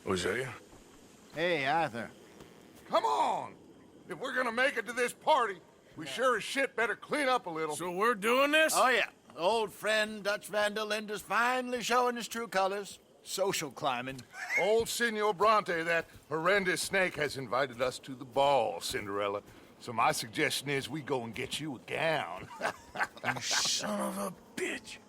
Hosea? Hey, Arthur. Come on! If we're gonna make it to this party, we sure as shit better clean up a little. So we're doing this? Oh, yeah. Old friend Dutch Van der Linde's finally showing his true colors. Social climbing. Old Senor Bronte, that horrendous snake, has invited us to the ball, Cinderella. So my suggestion is we go and get you a gown. You son of a bitch.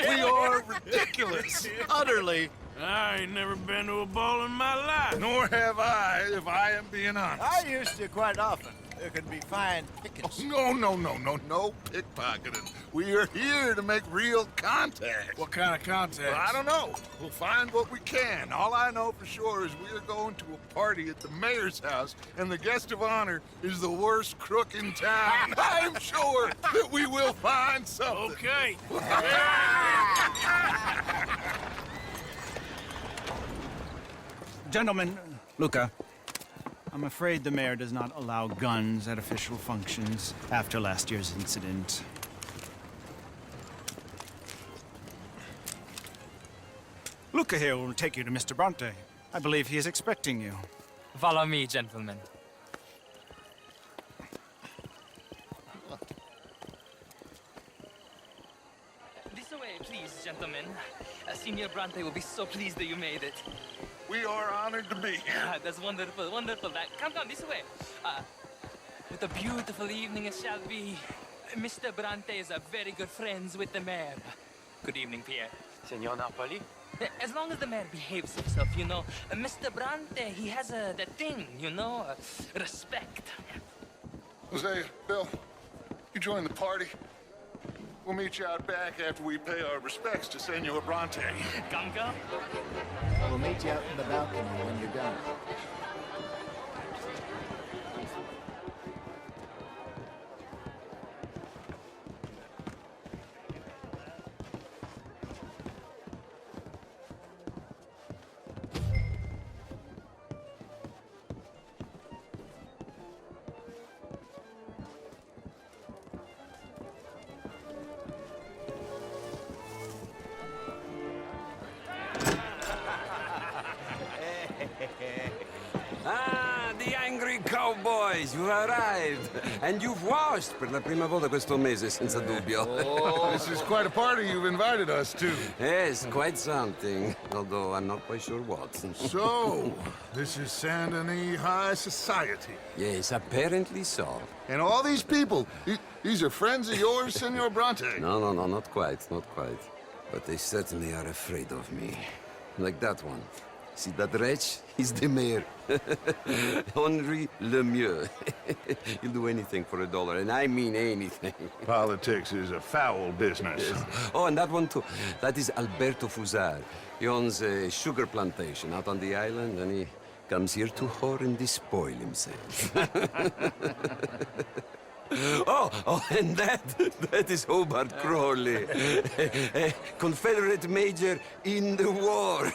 We are ridiculous. Utterly. I ain't never been to a ball in my life. Nor have I, if I am being honest. I used to quite often. There can be fine pickings. No pickpocketing. We are here to make real contact. What kind of contact? Well, I don't know. We'll find what we can. All I know for sure is we are going to a party at the mayor's house, and the guest of honor is the worst crook in town. I'm sure that we will find something. Okay. Gentlemen, Luca, I'm afraid the mayor does not allow guns at official functions after last year's incident. Luca here will take you to Mr. Bronte. I believe he is expecting you. Follow me, gentlemen. This way, please, gentlemen. Senior Bronte will be so pleased that you made it. We are honored to be here. That's wonderful, wonderful. Come this way. What a beautiful evening it shall be. Mr. Bronte is very good friends with the mayor. Good evening, Pierre. Senor Napoli? As long as the mayor behaves himself, you know. Mr. Bronte, he has that thing, you know, respect. Hosea, Bill, you join the party. We'll meet you out back after we pay our respects to Senor Bronte. Come. We'll meet you out in the balcony when you're done. Ah, the angry cowboys, you've arrived. And you've washed per la prima volta questo mese, senza dubbio. This is quite a party you've invited us to. Yes, quite something. Although I'm not quite sure what. So, this is Saint Denis High Society. Yes, apparently so. And all these people, these are friends of yours, Senor Bronte? No, not quite, not quite. But they certainly are afraid of me. Like that one. See that wretch? He's the mayor. Henri Lemieux. He'll do anything for $1, and I mean anything. Politics is a foul business. Yes. Oh, and that one too. That is Alberto Fusar. He owns a sugar plantation out on the island, and he comes here to whore and despoil himself. Oh, and that is Hobart Crawley, a Confederate major in the war,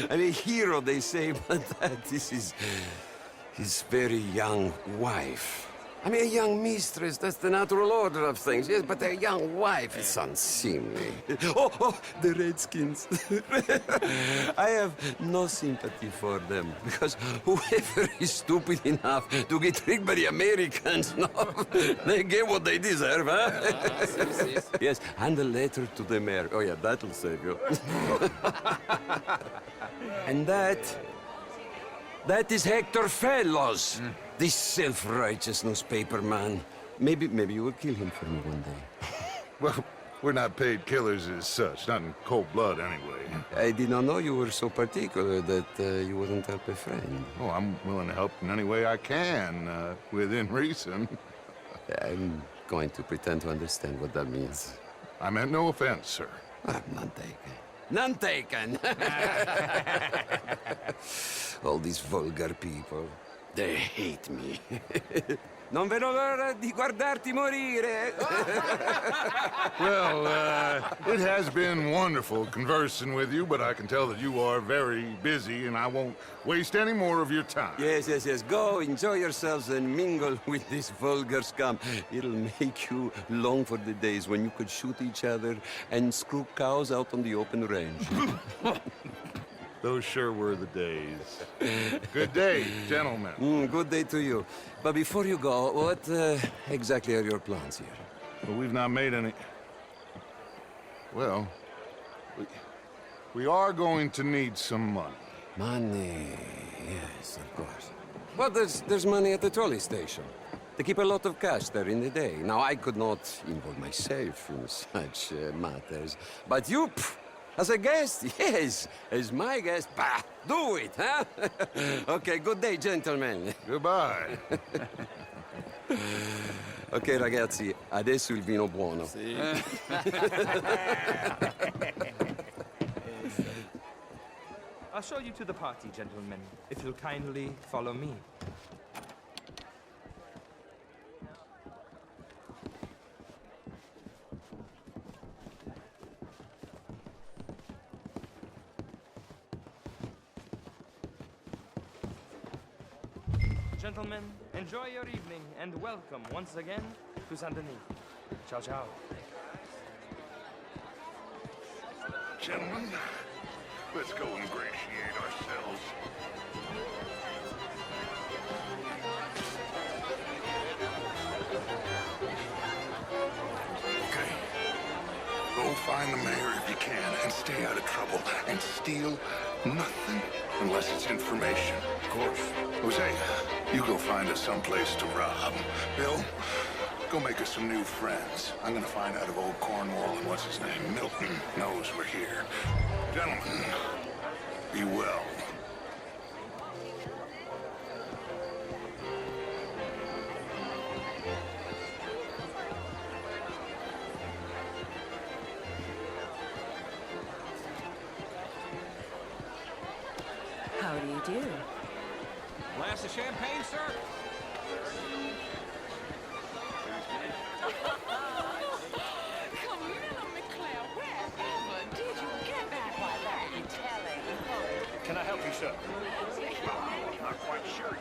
and a hero, they say, but that is his very young wife. I mean, a young mistress, that's the natural order of things, yes, but a young wife is unseemly. Oh, the Redskins. I have no sympathy for them, because whoever is stupid enough to get tricked by the Americans, no, they get what they deserve, huh? Yes, and a letter to the mayor. Oh, yeah, that'll save you. And that is Hector Fellows. This self-righteous newspaper man. Maybe you will kill him for me one day. Well, we're not paid killers as such, not in cold blood anyway. I did not know you were so particular that you wouldn't help a friend. Oh, I'm willing to help in any way I can, within reason. I'm going to pretend to understand what that means. I meant no offense, sir. None taken. None taken! All these vulgar people. They hate me. Non vedo l'ora di guardarti morire. Well, it has been wonderful conversing with you, but I can tell that you are very busy, and I won't waste any more of your time. Yes, yes, yes. Go, enjoy yourselves and mingle with this vulgar scum. It'll make you long for the days when you could shoot each other and screw cows out on the open range. Those sure were the days. Good day, gentlemen. Good day to you. But before you go, what exactly are your plans here? Well, we've not made any... Well, we are going to need some money. Money, yes, of course. Well, there's money at the trolley station. They keep a lot of cash there in the day. Now, I could not involve myself in such matters. But you, as a guest, yes, as my guest, bah, do it, huh? Okay, good day, gentlemen. Goodbye. Ok, ragazzi, adesso il vino buono. I'll show you to the party, gentlemen, if you'll kindly follow me. Gentlemen, enjoy your evening and welcome once again to Saint Denis. Ciao, ciao. Gentlemen, let's go ingratiate ourselves. Okay. Go find the mayor if you can and stay out of trouble and steal nothing unless it's information. Of course. Jose, you go find us someplace to rob. Bill, go make us some new friends. I'm gonna find out if old Cornwall and what's his name, Milton, knows we're here. Gentlemen, be well. How do you do? Glass of champagne, sir? Camilla McClare, wherever did you get back? Why, that be telling. Can I help you, sir? Not quite sure.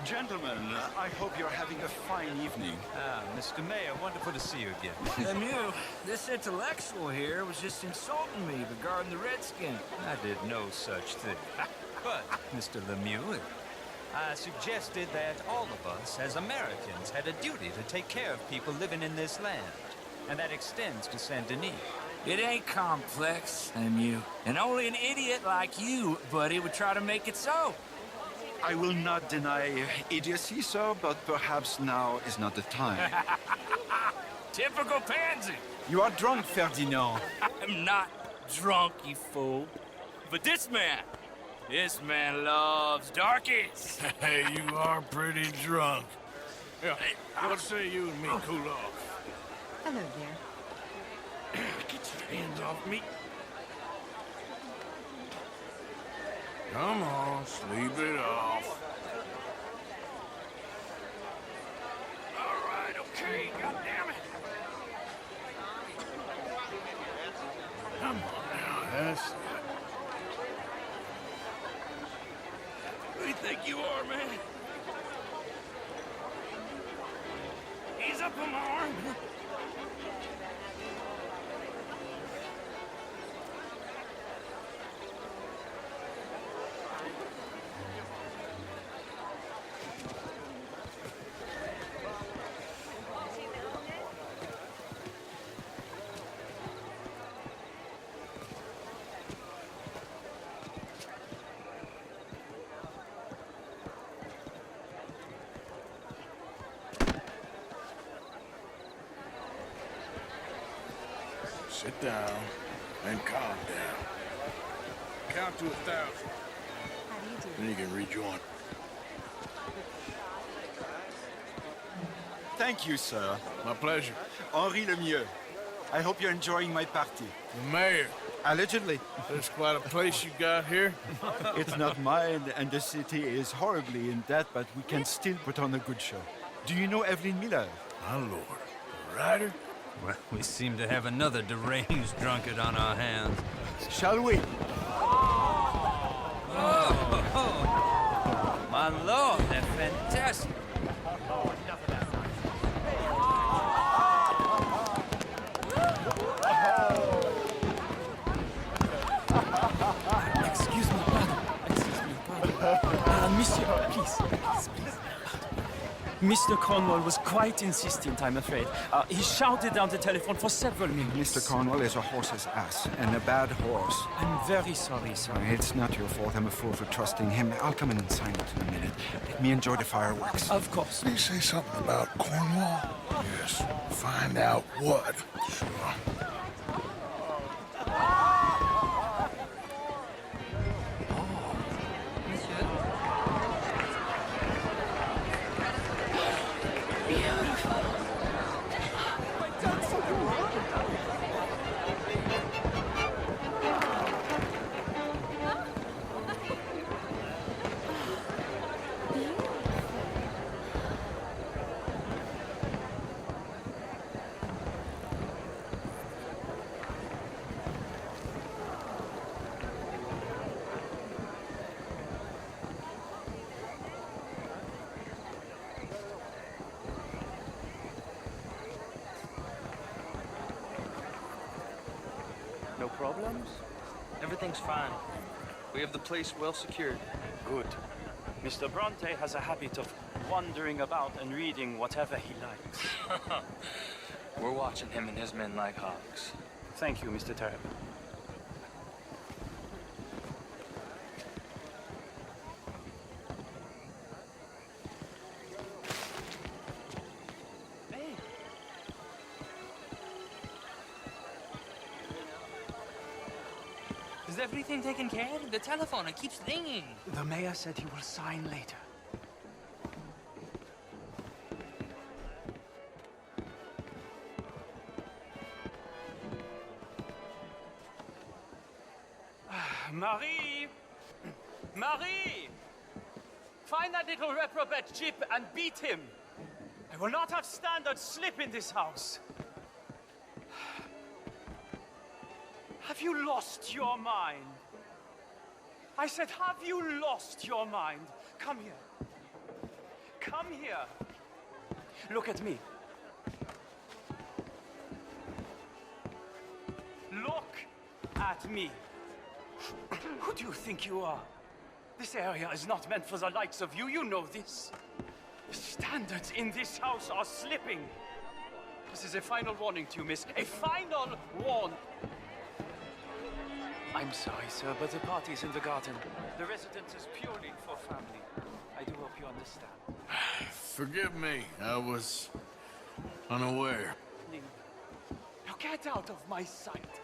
Gentlemen, I hope you're having a fine evening. Ah, Mr. Mayor, wonderful to see you again. Lemieux, this intellectual here was just insulting me regarding the Redskin. I did no such thing. But, Mr. Lemieux, I suggested that all of us, as Americans, had a duty to take care of people living in this land. And that extends to Saint Denis. It ain't complex, Lemieux. And only an idiot like you, buddy, would try to make it so. I will not deny idiocy, sir, but perhaps now is not the time. Typical pansy. You are drunk, Ferdinand. I'm not drunk, you fool. But this man loves darkies. Hey, you are pretty drunk. Yeah, what say you and me cool off? Hello there. Get your hands off me. Come on, sleep it off. All right, okay, goddammit. Come on now, that's it. Who do you think you are, man? Ease up on my arm. Sit down and calm down. Count to 1,000. How do you do? Then you can rejoin. Thank you, sir. My pleasure. Henri Lemieux. I hope you're enjoying my party. The mayor. Allegedly. There's quite a place you got here. It's not mine, and the city is horribly in debt, but we can still put on a good show. Do you know Evelyn Miller? My lord. A rider? Well, we seem to have another deranged drunkard on our hands. Shall we? My lord, they're fantastic. Excuse me, pardon. Excuse me, pardon. Monsieur, please. Mr. Cornwall was quite insistent, I'm afraid. He shouted down the telephone for several minutes. Mr. Cornwall is a horse's ass, and a bad horse. I'm very sorry, sir. It's not your fault. I'm a fool for trusting him. I'll come in and sign it in a minute. Let me enjoy the fireworks. Of course. Did he say something about Cornwall? Yes. Find out what. Sure. No problems? Everything's fine. We have the place well secured. Good. Mr. Bronte has a habit of wandering about and reading whatever he likes. We're watching him and his men like hawks. Thank you, Mr. Terrell. Is everything taken care of? The telephone, it keeps ringing. The mayor said he will sign later. Marie! Marie! Find that little reprobate Chip and beat him. I will not have standards slip in this house. Have you lost your mind? I said, have you lost your mind? Come here. Come here. Look at me. Look at me. Who do you think you are? This area is not meant for the likes of you. You know this. The standards in this house are slipping. This is a final warning to you, miss. A final warning. I'm sorry, sir, but the party's in the garden. The residence is purely for family. I do hope you understand. Forgive me. I was unaware. Now get out of my sight.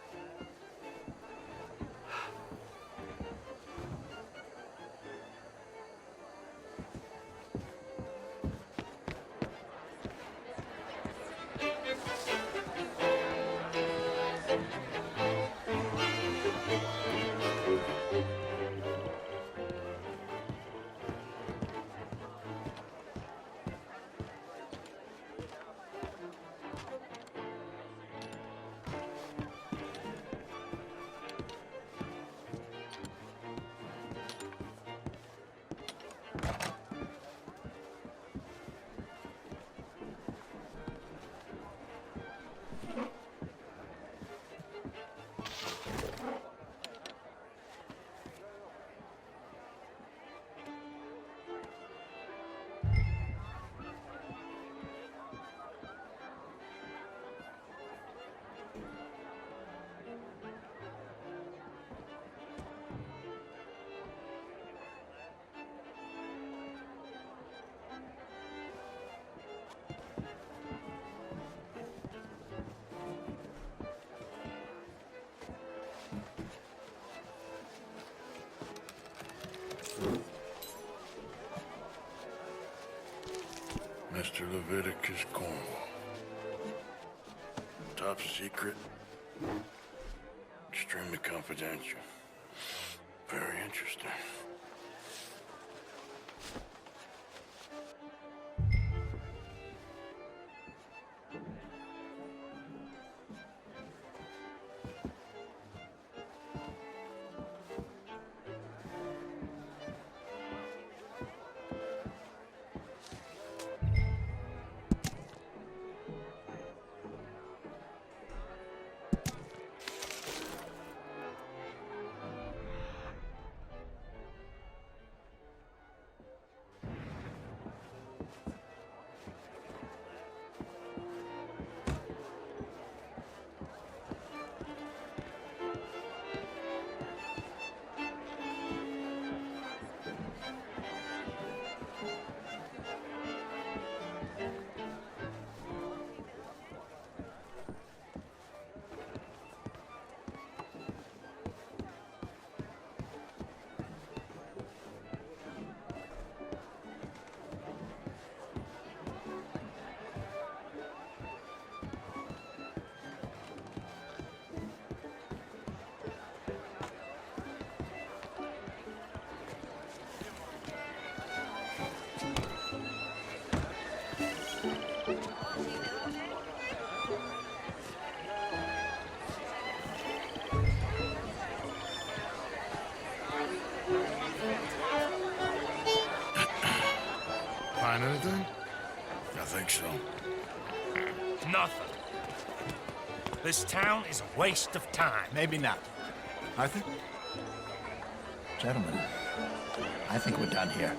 Mr. Leviticus Cornwall. Top secret. Extremely confidential. Very interesting. Find anything? I think so. Nothing. This town is a waste of time. Maybe not. Arthur? Gentlemen, I think we're done here.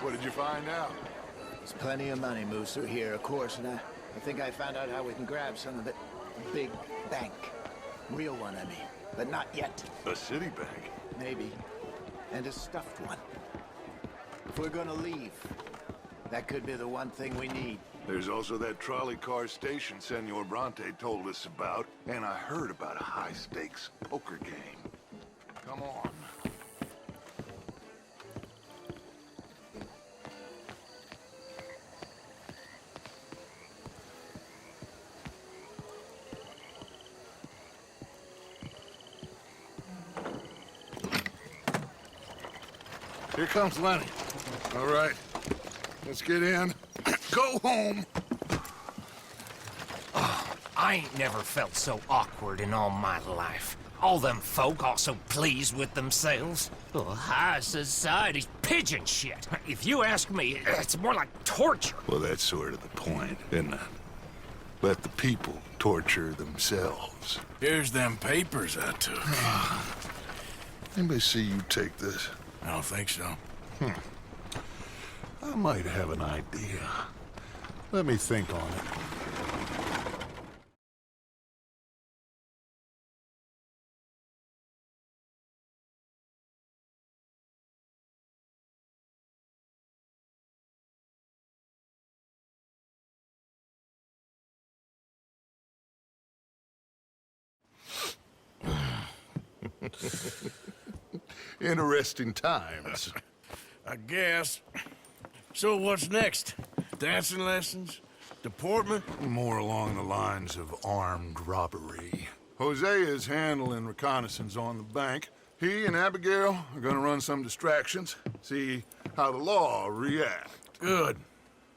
What did you find out? There's plenty of money moves through here, of course, and I think I found out how we can grab some of it. A big bank. Real one, I mean. But not yet. A city bank? Maybe. And a stuffed one. If we're gonna leave, that could be the one thing we need. There's also that trolley car station Senor Bronte told us about, and I heard about a high-stakes poker game. Come on. Here comes Lenny. All right, let's get in. Go home. I ain't never felt so awkward in all my life. All them folk all so pleased with themselves. Oh, high society's pigeon shit. If you ask me, it's more like torture. Well, that's sort of the point, isn't it? Let the people torture themselves. Here's them papers I took. Anybody see you take this? I don't think so. I might have an idea. Let me think on it. Interesting times. I guess. So what's next? Dancing lessons? Deportment? More along the lines of armed robbery. Hosea is handling reconnaissance on the bank. He and Abigail are gonna run some distractions, see how the law reacts. Good.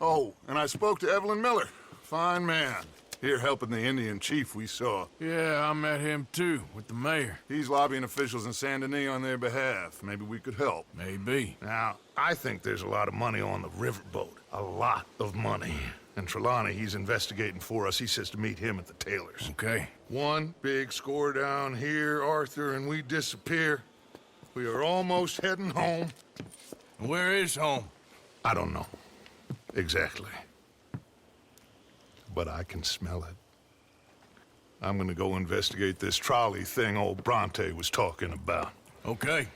Oh, and I spoke to Evelyn Miller. Fine man. Here helping the Indian chief we saw. Yeah, I met him too, with the mayor. He's lobbying officials in Saint Denis on their behalf. Maybe we could help. Maybe. Now, I think there's a lot of money on the riverboat. A lot of money. And Trelawney, he's investigating for us. He says to meet him at the Taylor's. Okay. One big score down here, Arthur, and we disappear. We are almost heading home. Where is home? I don't know. Exactly. But I can smell it. I'm gonna go investigate this trolley thing old Bronte was talking about. Okay.